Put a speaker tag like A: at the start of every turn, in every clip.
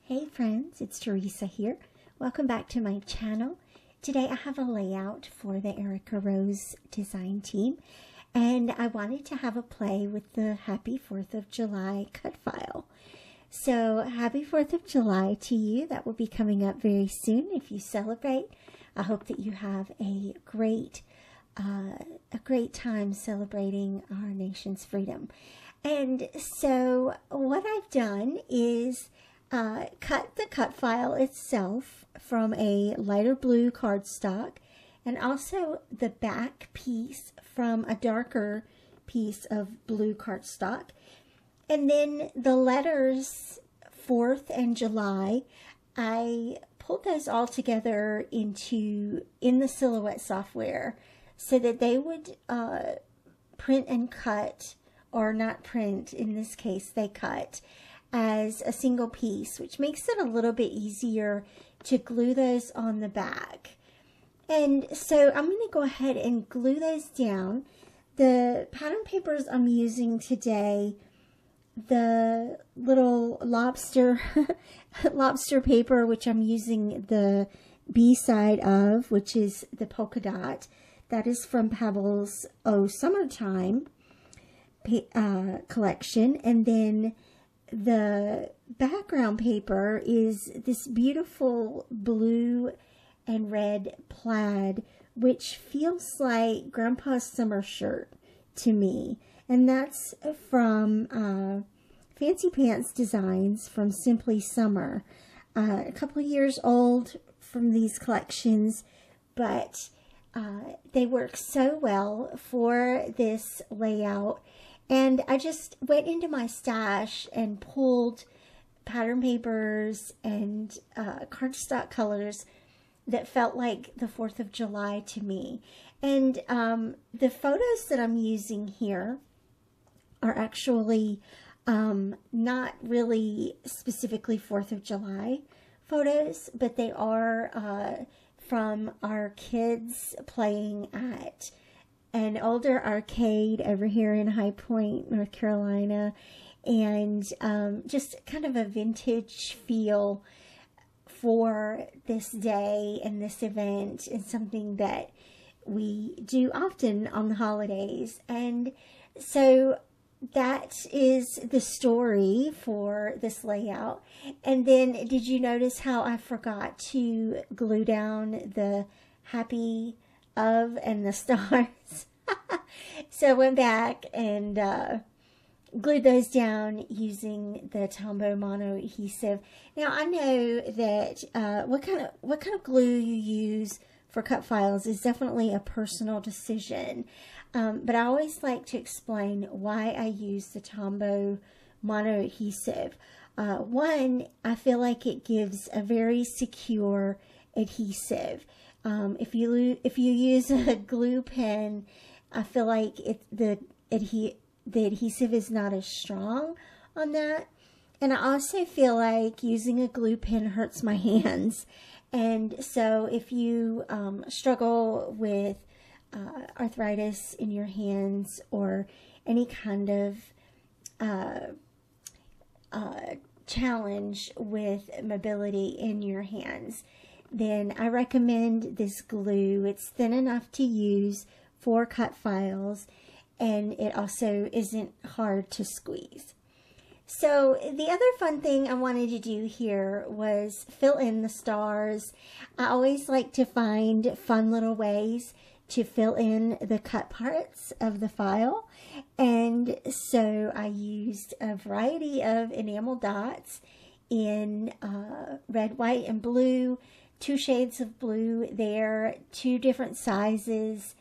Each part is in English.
A: Hey friends, it's Teresa here. Welcome back to my channel. Today I have a layout for the Erica Rose design team, and I wanted to have a play with the Happy 4th of July cut file. So happy 4th of July to you. That will be coming up very soon if you celebrate. I hope that you have a great time celebrating our nation's freedom. And so what I've done is cut the cut file itself from a lighter blue cardstock, and also the back piece from a darker piece of blue cardstock. And then the letters 4th and July, I pulled those all together in the Silhouette software so that they would print and cut, or not print, in this case they cut as a single piece, which makes it a little bit easier to glue those on the back. And so I'm going to go ahead and glue those down. The pattern papers I'm using today, the little lobster paper, which I'm using the B side of, which is the polka dot, that is from Pebbles Summertime collection. And then the background paper is this beautiful blue and red plaid, which feels like Grandpa's summer shirt to me. And that's from Fancy Pants Designs from Simply Summer. A couple of years old from these collections, but they work so well for this layout. And I just went into my stash and pulled pattern papers and cardstock colors that felt like the 4th of July to me. And the photos that I'm using here are actually not really specifically 4th of July photos, but they are from our kids playing at an older arcade over here in High Point, North Carolina, and just kind of a vintage feel for this day and this event, and something that we do often on the holidays. And so that is the story for this layout. And then did you notice how I forgot to glue down the happy of and the stars? So I went back and glued those down using the Tombow mono adhesive. Now I know that what kind of glue you use for cut files is definitely a personal decision, but I always like to explain why I use the Tombow mono adhesive. One, I feel like it gives a very secure adhesive. If you use a glue pen, I feel like the adhesive is not as strong on that. And I also feel like using a glue pen hurts my hands. And so if you struggle with arthritis in your hands, or any kind of challenge with mobility in your hands, then I recommend this glue. It's thin enough to use for cut files, and it also isn't hard to squeeze. So the other fun thing I wanted to do here was fill in the stars. I always like to find fun little ways to fill in the cut parts of the file, and so I used a variety of enamel dots in red, white, and blue. 2 shades of blue there, 2 different sizes,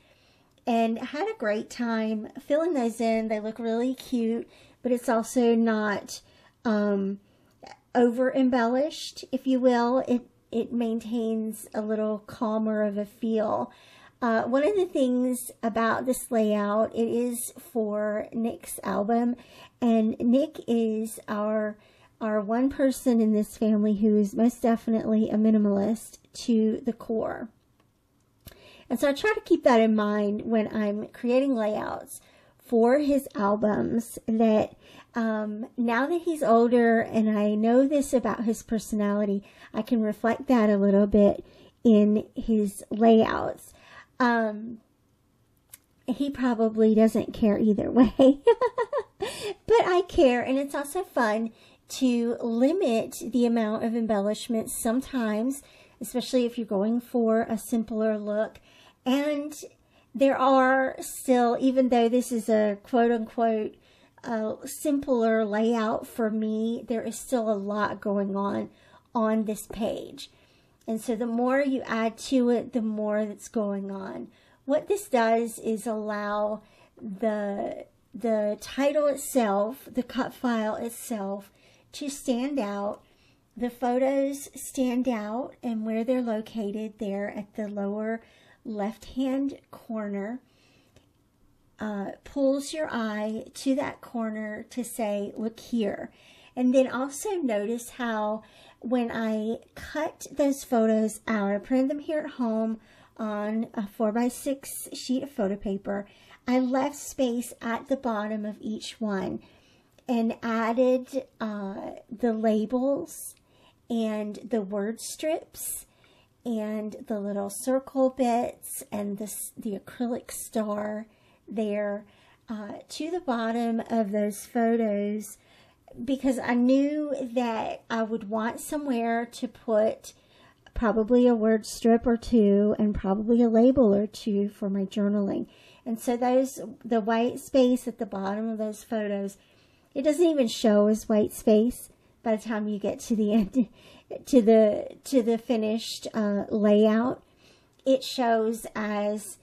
A: and had a great time filling those in. They look really cute, but it's also not over embellished, if you will. It maintains a little calmer of a feel. One of the things about this layout, it is for Nick's album, and Nick is our one person in this family who is most definitely a minimalist to the core. And so I try to keep that in mind when I'm creating layouts for his albums, that now that he's older and I know this about his personality, I can reflect that a little bit in his layouts. He probably doesn't care either way, but I care, and it's also fun to limit the amount of embellishments sometimes, especially if you're going for a simpler look. And there are still, even though this is a quote-unquote simpler layout for me, there is still a lot going on this page. And so the more you add to it, the more that's going on. What this does is allow the title itself, the cut file itself, to stand out. The photos stand out, and where they're located there at the lower left-hand corner pulls your eye to that corner to say, look here. And then also notice how when I cut those photos out, I printed them here at home on a 4x6 sheet of photo paper. I left space at the bottom of each one and added the labels and the word strips and the little circle bits and the acrylic star there to the bottom of those photos, because I knew that I would want somewhere to put probably a word strip or two and probably a label or two for my journaling. And so the white space at the bottom of those photos, it doesn't even show as white space by the time you get to the end, to the finished layout. It shows as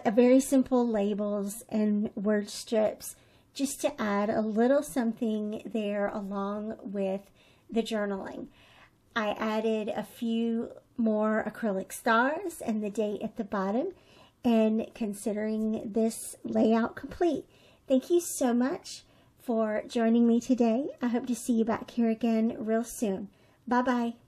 A: a very simple labels and word strips, just to add a little something there along with the journaling. I added a few more acrylic stars and the date at the bottom, and considering this layout complete. Thank you so much for joining me today. I hope to see you back here again real soon. Bye-bye.